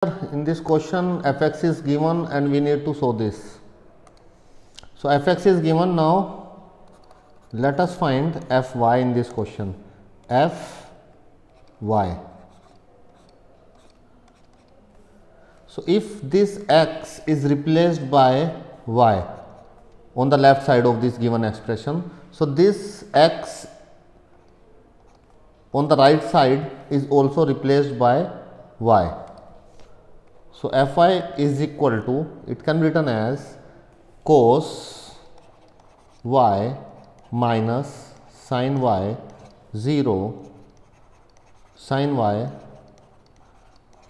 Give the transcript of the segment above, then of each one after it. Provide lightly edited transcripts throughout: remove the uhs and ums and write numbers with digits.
In this question fx is given and we need to show this. So fx is given. Now let us find fy in this question. Fy. So if this x is replaced by y on the left side of this given expression, so this x on the right side is also replaced by y. So fy is equal to, it can be written as cos y minus sin y 0 sin y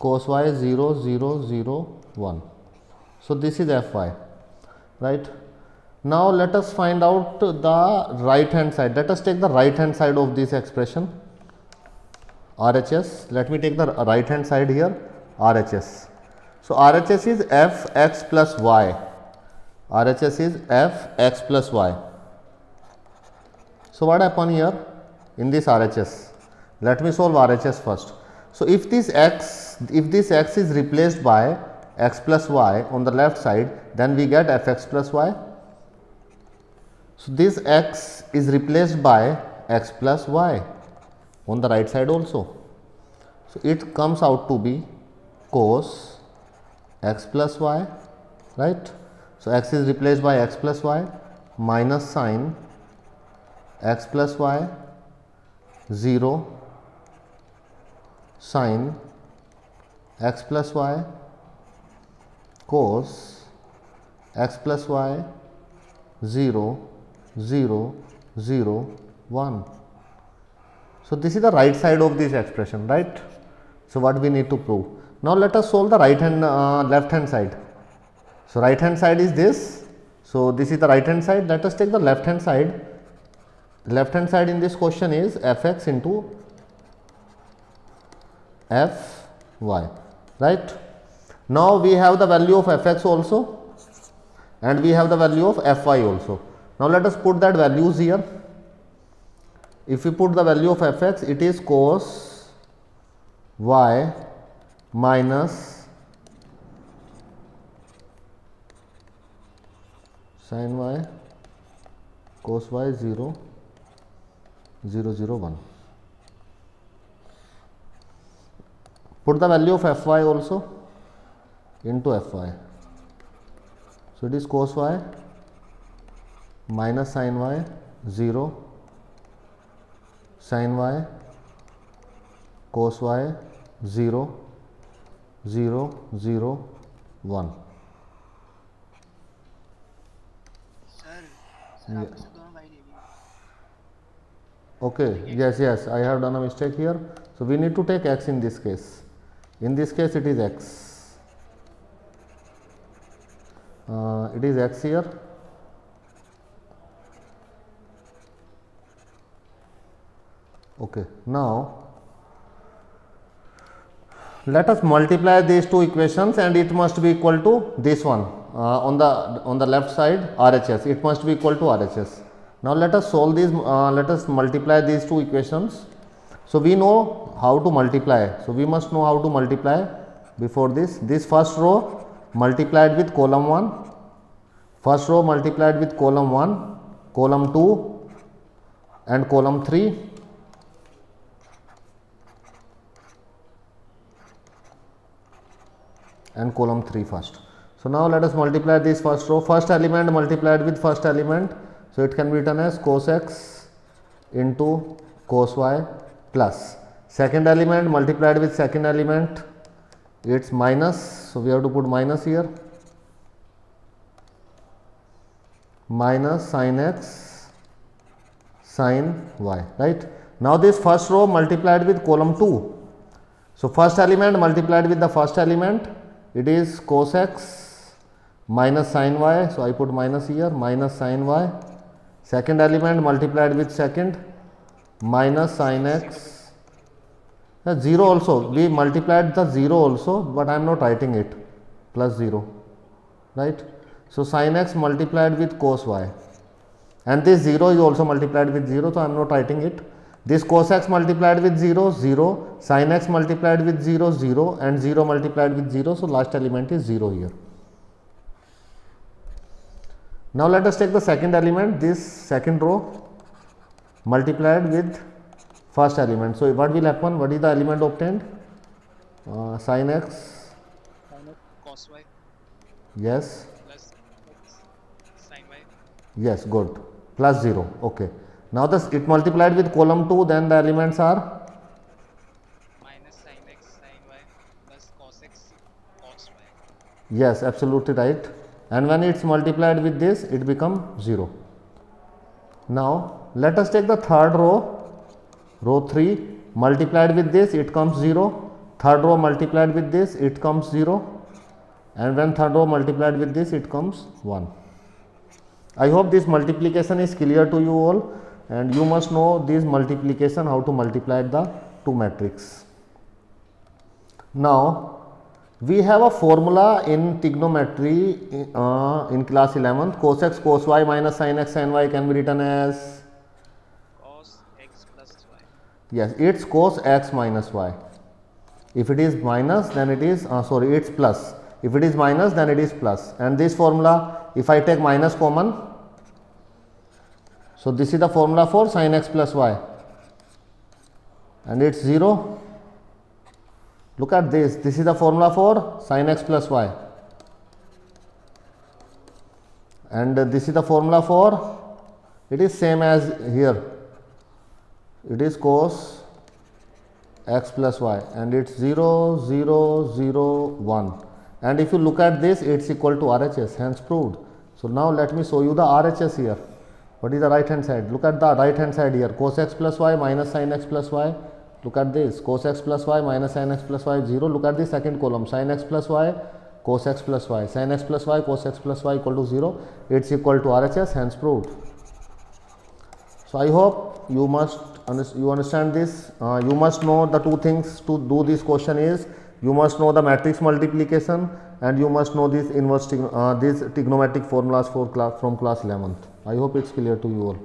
cos y 0 0 0 1. So this is fy, right. Now let us find out the right hand side. Let us take the right hand side of this expression RHS. Let me take the right hand side here, RHS. So RHS is fx plus y. RHS is fx plus y. So what happen here in this RHS? Let me solve RHS first. So if this x is replaced by x plus y on the left side, then we get fx plus y. So this x is replaced by x plus y on the right side also. So it comes out to be cos x plus y, right. So x is replaced by x plus y minus sin x plus y 0 sin x plus y cos x plus y 0 0 0 1. So this is the right side of this expression, right. So what we need to prove? Now let us solve the left hand side. So right hand side is this. So this is the right hand side. Let us take the left hand side. Left hand side in this question is fx into fy, right. Now we have the value of fx also and we have the value of fy also. Now let us put that values here. If we put the value of fx, it is cos y minus sin y cos y 0 0 0 1. Put the value of fy also into fy. So it is cos y minus sin y 0 sin y cos y 0 0 0 1. Sir, Okay, yes, I have done a mistake here. So we need to take x in this case. In this case it is x. It is x here. Okay, now let us multiply these two equations and it must be equal to this one on the left side RHS. It must be equal to RHS. Now let us solve these. Let us multiply these two equations. So we know how to multiply. So we must know how to multiply. Before this, this first row multiplied with column 1. First row multiplied with column 1, column 2 and column 3. And column 3 first. So now let us multiply this first row. First element multiplied with first element. So it can be written as cos x into cos y plus second element multiplied with second element. It's minus. So we have to put minus here. Minus sin x sin y, right. Now this first row multiplied with column 2. So first element multiplied with the first element. It is cos x minus sin y. So I put minus here, minus sin y. Second element multiplied with second, minus sin x. 0 also, we multiplied the 0 also, but I am not writing it, plus 0, right. So sin x multiplied with cos y and this 0 is also multiplied with 0, so I am not writing it. This cos x multiplied with 0, 0, sin x multiplied with 0, 0 and 0 multiplied with 0. So, last element is 0 here. Now, let us take the second element, this second row multiplied with first element. So, what will happen? What is the element obtained? Sin x cos y yes plus x sin y yes good plus 0. Okay. Now, this it multiplied with column 2, then the elements are minus sin x sin y plus cos x cos y. yes, absolutely right. And when it's multiplied with this, it becomes 0. Now, let us take the third row, row 3 multiplied with this, it comes 0. Third row multiplied with this, it comes 0. And when third row multiplied with this, it comes 1. I hope this multiplication is clear to you all, and you must know this multiplication, how to multiply the two matrix. Now, we have a formula in trigonometry in class 11th. Cos x cos y minus sin x sin y can be written as Cos x plus y. yes, it's cos x minus y. If it is minus, then it is it's plus. If it is minus, then it is plus. And this formula, if I take minus common, so this is the formula for sin x plus y, and it's 0. Look at this, this is the formula for sin x plus y, and this is the formula for, it is same as here, it is cos x plus y, and it's 0, 0, 0, 1. And if you look at this, it's equal to RHS, hence proved. So, now let me show you the RHS here. What is the right hand side? Look at the right hand side here, cos x plus y minus sin x plus y. Look at this, cos x plus y minus sin x plus y 0. Look at the second column, sin x plus y cos x plus y, sin x plus y cos x plus y equal to 0. It's equal to RHS, hence proved. So, I hope you understand this. You must know the two things to do this question is, you must know the matrix multiplication, and you must know these inverse these trigonometric formulas from class 11th. I hope it's clear to you all.